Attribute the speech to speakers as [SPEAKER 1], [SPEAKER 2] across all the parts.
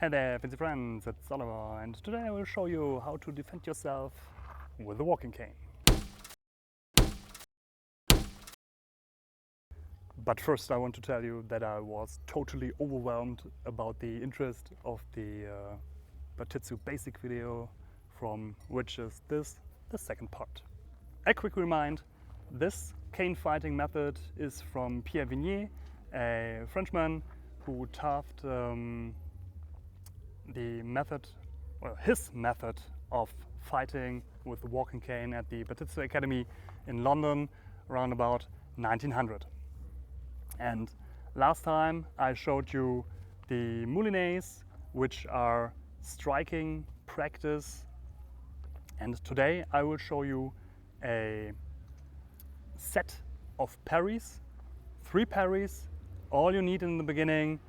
[SPEAKER 1] Hey there, fancy friends, it's Oliver, and today I will show you how to defend yourself with a walking cane. But first I want to tell you that I was totally overwhelmed about the interest of the Bartitsu basic video, from which is this, the second part. A quick reminder, this cane fighting method is from Pierre Vigny, a Frenchman who taught his method of fighting with the walking cane at the Bartitsu Academy in London around about 1900. And last time I showed you the moulines, which are striking practice, and today I will show you a set of parries, 3 parries. All you need in the beginning: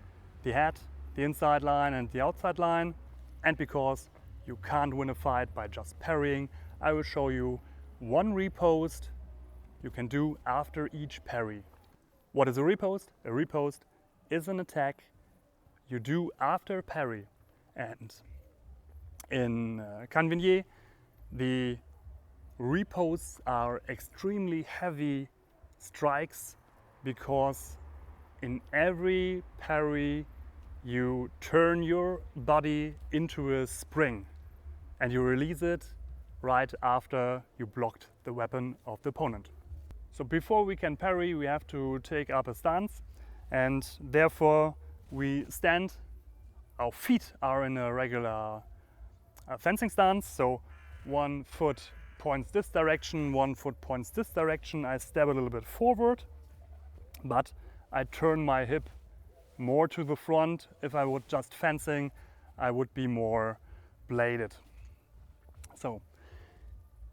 [SPEAKER 1] the head, the inside line and the outside line. And because you can't win a fight by just parrying, I will show you one riposte you can do after each parry. What is a riposte? A riposte is an attack you do after parry. And in canne, the ripostes are extremely heavy strikes, because in every parry you turn your body into a spring and you release it right after you blocked the weapon of the opponent. So before we can parry, we have to take up a stance, and therefore we stand. Our feet are in a regular fencing stance, so one foot points this direction, one foot points this direction. I step a little bit forward, but I turn my hip more to the front. If I would just fencing, I would be more bladed. So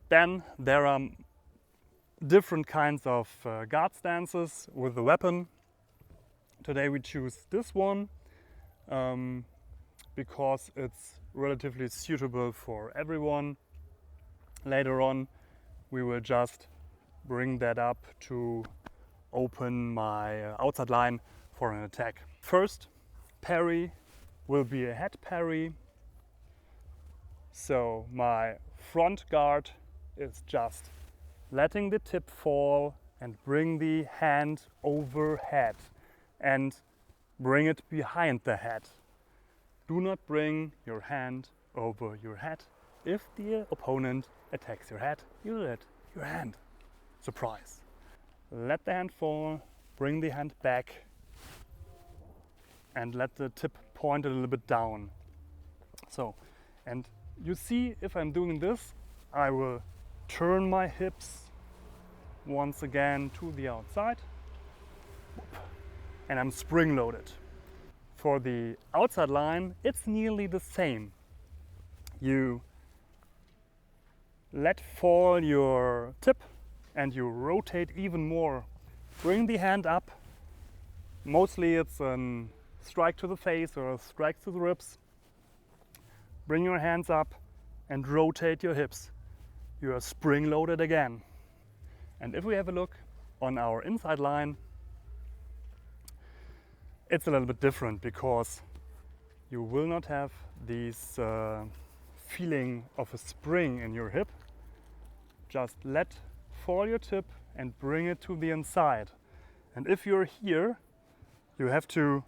[SPEAKER 1] then there are different kinds of guard stances with the weapon. Today we choose this one because it's relatively suitable for everyone. Later on we will just bring that up to open my outside line for an attack. First parry will be a head parry. So my front guard is just letting the tip fall and bring the hand overhead and bring it behind the head. Do not bring your hand over your head. If the opponent attacks your head, you let your hand. Surprise. Let the hand fall, bring the hand back, and let the tip point a little bit down. So, and you see, if I'm doing this, I will turn my hips once again to the outside, and I'm spring loaded. For the outside line, it's nearly the same. You let fall your tip and you rotate even more. Bring the hand up. Mostly it's a strike to the face or a strike to the ribs. Bring your hands up and rotate your hips. You are spring loaded again. And if we have a look on our inside line, it's a little bit different, because you will not have this feeling of a spring in your hip. Just let fall your tip and bring it to the inside. And if you're here, you have to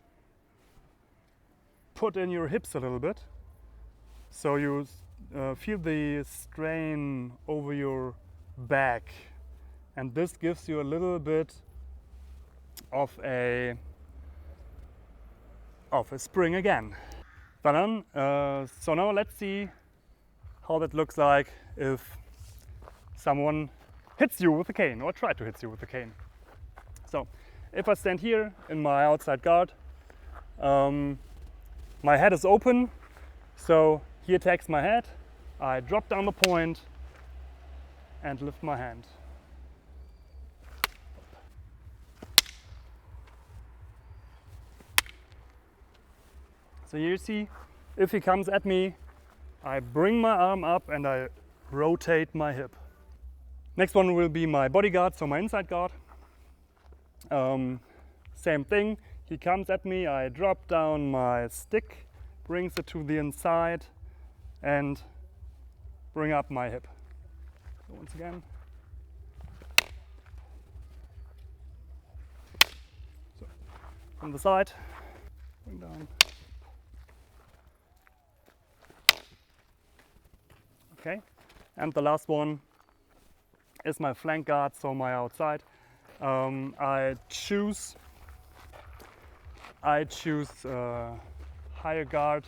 [SPEAKER 1] put in your hips a little bit, so you feel the strain over your back, and this gives you a little bit of a spring again. So now let's see how that looks like if someone hits you with a cane or try to hit you with a cane. So if I stand here in my outside guard, my head is open, so he attacks my head. I drop down the point and lift my hand. So you see, if he comes at me, I bring my arm up and I rotate my hip. Next one will be my bodyguard, so my inside guard. Same thing, he comes at me, I drop down my stick brings it to the inside and bring up my hip. So once again. So from the side, bring down. Okay, and the last one is my flank guard, so my outside. I choose higher guard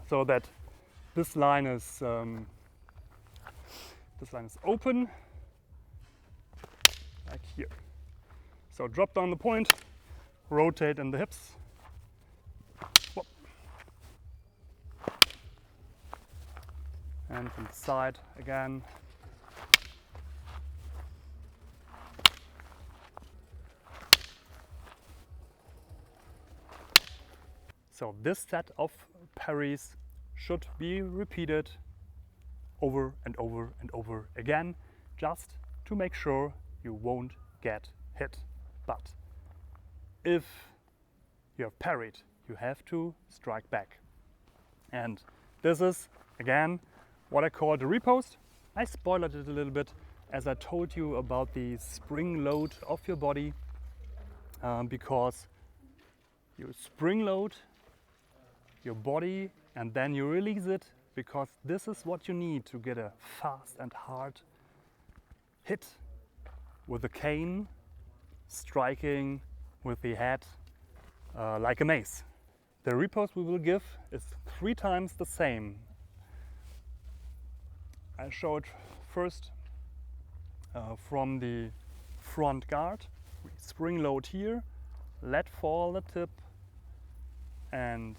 [SPEAKER 1] so that this line is open, like here. So drop down the point, rotate in the hips. Whoop. And from the side again. So this set of parries should be repeated over and over and over again, just to make sure you won't get hit. But if you have parried, you have to strike back. And this is, again, what I call the riposte. I spoiled it a little bit as I told you about the spring load of your body, because you spring load your body and then you release it, because this is what you need to get a fast and hard hit with a cane, striking with the head like a mace. The riposte we will give is 3 times the same. I show it first from the front guard. We spring load here, let fall the tip and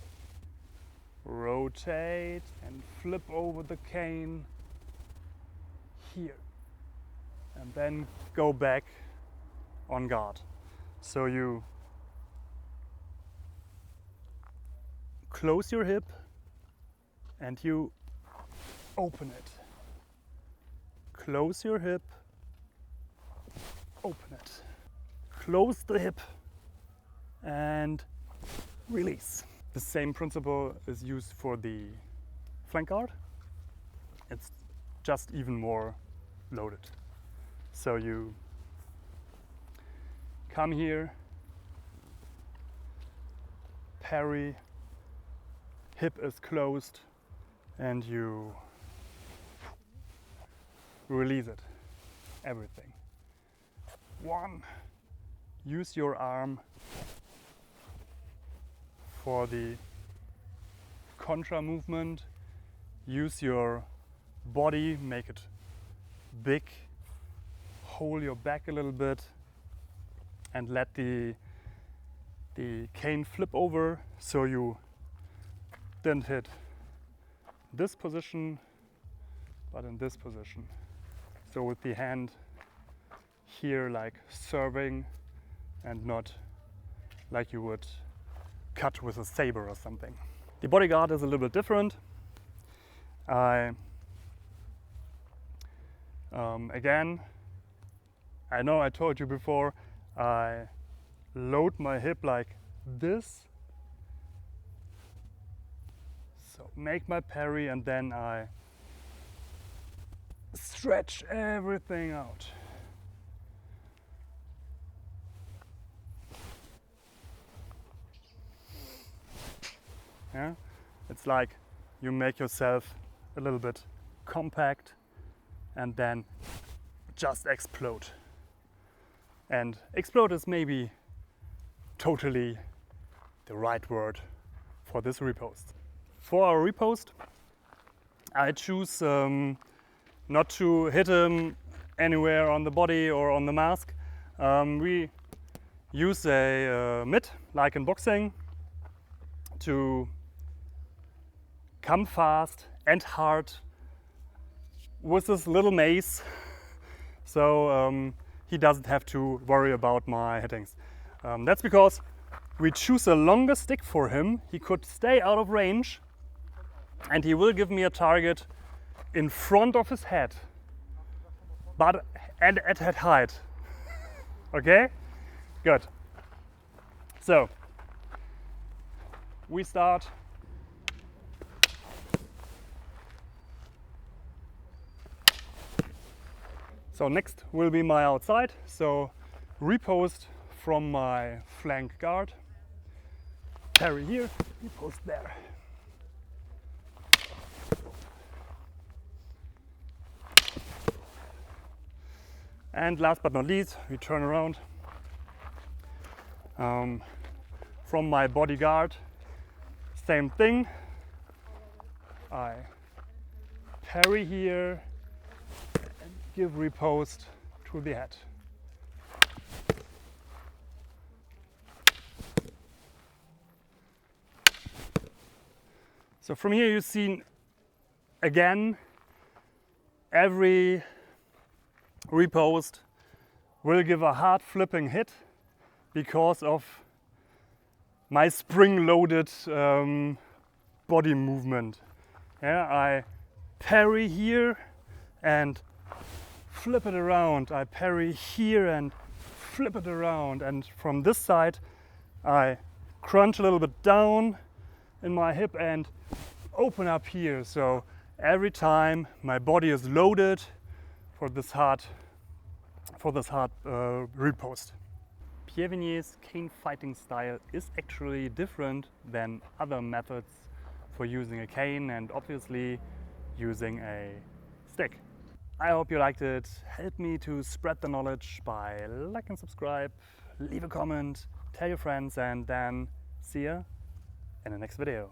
[SPEAKER 1] rotate and flip over the cane here, and then go back on guard. So you close your hip and you open it. Close your hip, open it. Close the hip and release. The same principle is used for the flank guard. It's just even more loaded. So you come here, parry, hip is closed, and you release it, everything. 1, use your arm for the contra movement, use your body, make it big, hold your back a little bit and let the cane flip over so you didn't hit this position but in this position. So with the hand here like serving and not like you would cut with a saber or something. The bodyguard is a little bit different. Again, I know I told you before, I load my hip like this. So make my parry and then I stretch everything out. Yeah? It's like you make yourself a little bit compact and then just explode. And explode is maybe totally the right word for this riposte. For our riposte, I choose not to hit him anywhere on the body or on the mask. We use a mitt, like in boxing, to come fast and hard with this little mace, so he doesn't have to worry about my hittings. That's because we choose a longer stick for him. He could stay out of range and he will give me a target in front of his head, but and at head height. Okay? Good. So we start So next will be my outside. So riposte from my flank guard. Parry here, riposte there. And last but not least, we turn around from my bodyguard. Same thing. I parry here and give riposte to the head. So from here you see again every riposte will give a hard flipping hit because of my spring-loaded body movement. Yeah, I parry here and flip it around. I parry here and flip it around. And from this side, I crunch a little bit down in my hip and open up here. So every time my body is loaded for this hard riposte. Pierre Vigny's cane fighting style is actually different than other methods for using a cane and obviously using a stick. I hope you liked it. Help me to spread the knowledge by like and subscribe, leave a comment, tell your friends, and then see ya in the next video.